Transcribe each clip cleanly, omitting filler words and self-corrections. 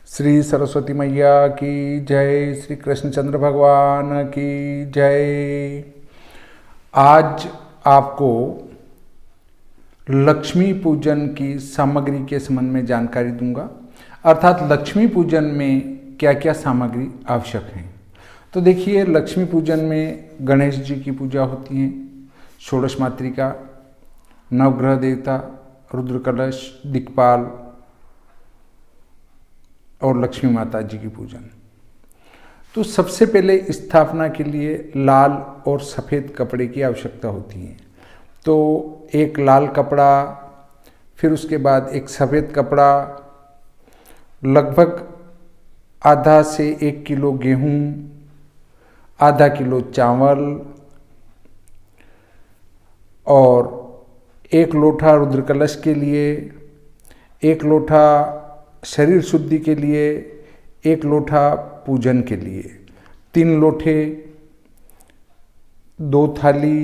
श्री सरस्वती मैया की जय, श्री कृष्णचंद्र भगवान की जय। आज आपको लक्ष्मी पूजन की सामग्री के संबंध में जानकारी दूंगा, अर्थात लक्ष्मी पूजन में क्या क्या सामग्री आवश्यक है। तो देखिए, लक्ष्मी पूजन में गणेश जी की पूजा होती है, षोडश मातृका, नवग्रह देवता, रुद्र कलश, दिक्पाल और लक्ष्मी माता जी की पूजन। तो सबसे पहले स्थापना के लिए लाल और सफ़ेद कपड़े की आवश्यकता होती है। तो एक लाल कपड़ा, फिर उसके बाद एक सफ़ेद कपड़ा, लगभग आधा से 1 किलो गेहूँ, आधा किलो चावल और 1 लोटा रुद्र कलश के लिए, 1 लोटा शरीर शुद्धि के लिए, 1 लोटा पूजन के लिए, 3 लोटे, 2 थाली,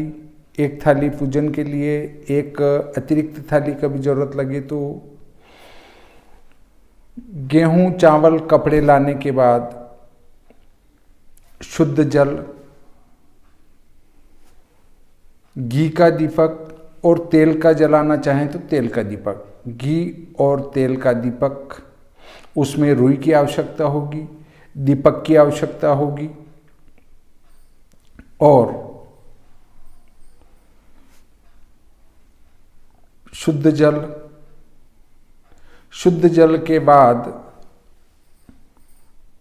1 थाली पूजन के लिए, 1 अतिरिक्त थाली कभी ज़रूरत लगे तो। गेहूं, चावल, कपड़े लाने के बाद शुद्ध जल, घी का दीपक और तेल का जलाना चाहें तो तेल का दीपक, घी और तेल का दीपक, उसमें रुई की आवश्यकता होगी, दीपक की आवश्यकता होगी और शुद्ध जल। शुद्ध जल के बाद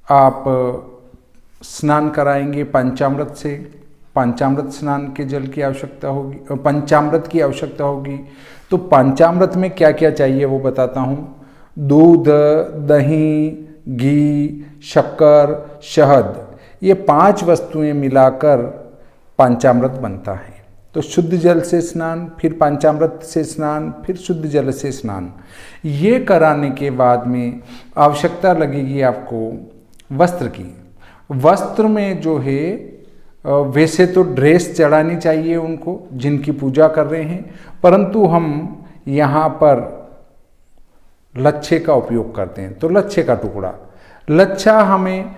आप स्नान कराएंगे पंचामृत से। पंचामृत स्नान के जल की आवश्यकता होगी, पंचामृत की आवश्यकता होगी। तो पंचामृत में क्या क्या चाहिए वो बताता हूँ। दूध, दही, घी, शक्कर, शहद, ये 5 वस्तुएं मिलाकर पंचामृत बनता है। तो शुद्ध जल से स्नान, फिर पंचामृत से स्नान, फिर शुद्ध जल से स्नान। ये कराने के बाद में आवश्यकता लगेगी आपको वस्त्र की। वस्त्र में जो है, वैसे तो ड्रेस चढ़ानी चाहिए उनको जिनकी पूजा कर रहे हैं, परंतु हम यहाँ पर लच्छे का उपयोग करते हैं। तो लच्छे का टुकड़ा, लच्छा हमें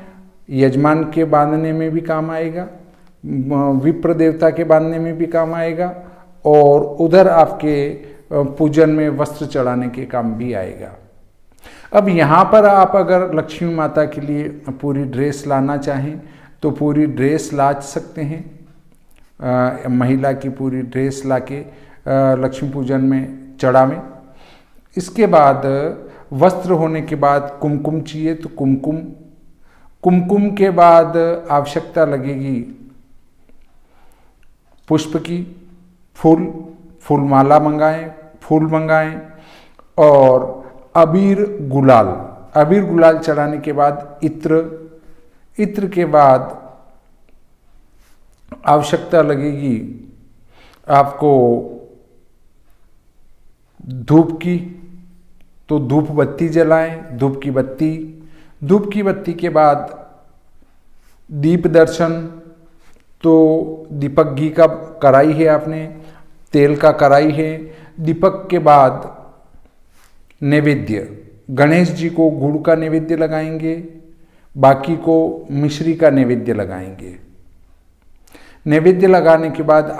यजमान के बांधने में भी काम आएगा, विप्र देवता के बांधने में भी काम आएगा और उधर आपके पूजन में वस्त्र चढ़ाने के काम भी आएगा। अब यहाँ पर आप अगर लक्ष्मी माता के लिए पूरी ड्रेस लाना चाहें तो पूरी ड्रेस ला सकते हैं। महिला की पूरी ड्रेस लाके लक्ष्मी पूजन में चढ़ावें। इसके बाद वस्त्र होने के बाद कुमकुम चाहिए, तो कुमकुम के बाद आवश्यकता लगेगी पुष्प की, फूलमाला मंगाएं, फूल मंगाएं और अबीर गुलाल चढ़ाने के बाद इत्र के बाद आवश्यकता लगेगी आपको धूप की। तो धूप बत्ती जलाएं, धूप की बत्ती के बाद दीप दर्शन। तो दीपक, घी का कढ़ाई है, आपने तेल का कढ़ाई है। दीपक के बाद नैवेद्य, गणेश जी को गुड़ का नैवेद्य लगाएंगे, बाकी को मिश्री का नैवेद्य लगाएंगे। नैवेद्य लगाने के बाद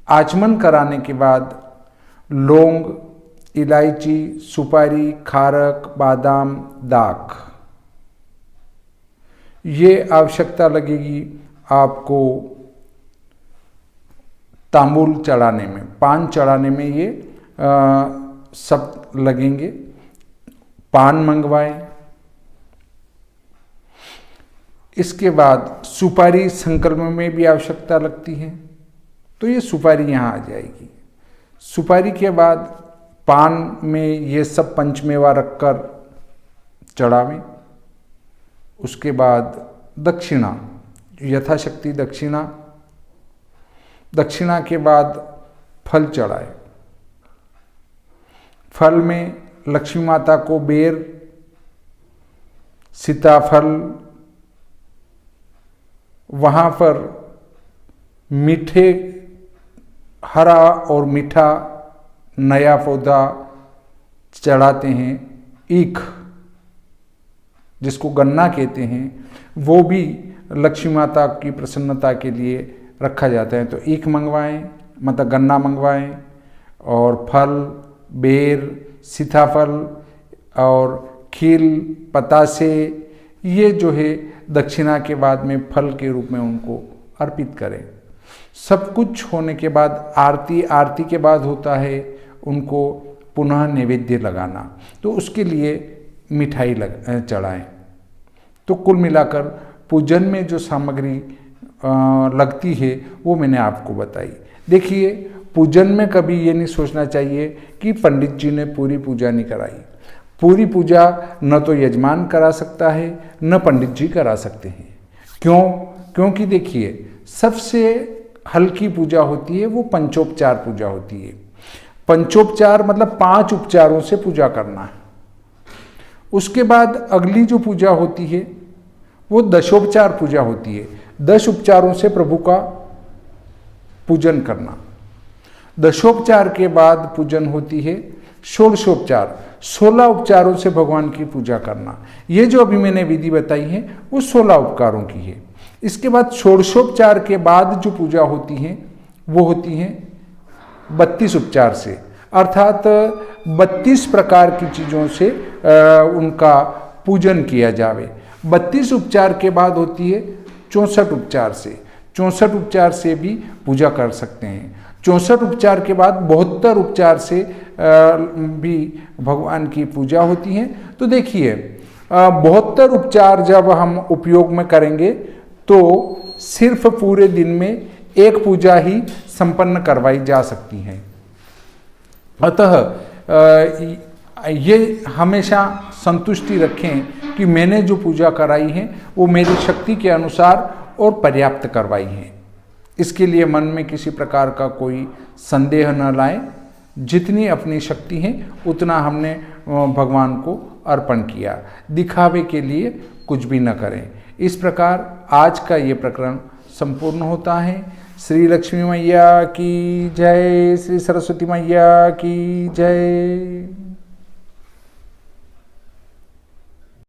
आचमन कराने के बाद लौंग, इलायची, सुपारी, खारक, बादाम, दाख, ये आवश्यकता लगेगी आपको तांबूल चढ़ाने में, पान चढ़ाने में ये सब लगेंगे। पान मंगवाएं। इसके बाद सुपारी संकल्प में भी आवश्यकता लगती है, तो ये सुपारी यहाँ आ जाएगी। सुपारी के बाद पान में ये सब पंचमेवा रखकर चढ़ावें। उसके बाद दक्षिणा, यथाशक्ति दक्षिणा के बाद फल चढ़ाए। फल में लक्ष्मी माता को बेर, सीताफल, वहाँ पर मीठे, हरा और मीठा नया पौधा चढ़ाते हैं। ईख, जिसको गन्ना कहते हैं, वो भी लक्ष्मी माता की प्रसन्नता के लिए रखा जाता है। तो ईख मंगवाएं, मतलब गन्ना मंगवाएं, और फल, बेर, सीताफल और खील, पतासे, ये जो है दक्षिणा के बाद में फल के रूप में उनको अर्पित करें। सब कुछ होने के बाद आरती के बाद होता है उनको पुनः नैवेद्य लगाना, तो उसके लिए मिठाई चढ़ाएं। तो कुल मिलाकर पूजन में जो सामग्री लगती है वो मैंने आपको बताई। देखिए, पूजन में कभी ये नहीं सोचना चाहिए कि पंडित जी ने पूरी पूजा नहीं कराई। पूरी पूजा न तो यजमान करा सकता है, न पंडित जी करा सकते हैं। क्यों? क्योंकि देखिए, सबसे हल्की पूजा होती है वो पंचोपचार पूजा होती है। पंचोपचार मतलब 5 उपचारों से पूजा करना है। उसके बाद अगली जो पूजा होती है वो दशोपचार पूजा होती है। 10 उपचारों से प्रभु का पूजन करना। दशोपचार के बाद पूजन होती है षोडशोपचार, 16 उपचारों से भगवान की पूजा करना। ये जो अभी मैंने विधि बताई है वो 16 उपकारों की है। इसके बाद षोडशोपचार के बाद जो पूजा होती है वो होती है 32 उपचार से, अर्थात 32 प्रकार की चीज़ों से उनका पूजन किया जावे। 32 उपचार के बाद होती है 64 उपचार से। 64 उपचार से भी पूजा कर सकते हैं। 64 उपचार के बाद 72 उपचार से भी भगवान की पूजा होती है। तो देखिए, 72 उपचार जब हम उपयोग में करेंगे तो सिर्फ पूरे दिन में एक पूजा ही संपन्न करवाई जा सकती है। अतः ये हमेशा संतुष्टि रखें कि मैंने जो पूजा कराई है वो मेरी शक्ति के अनुसार और पर्याप्त करवाई है। इसके लिए मन में किसी प्रकार का कोई संदेह न लाएं। जितनी अपनी शक्ति है उतना हमने भगवान को अर्पण किया। दिखावे के लिए कुछ भी न करें। इस प्रकार आज का ये प्रकरण संपूर्ण होता है। श्री लक्ष्मी मैया की जय, श्री सरस्वती मैया की जय।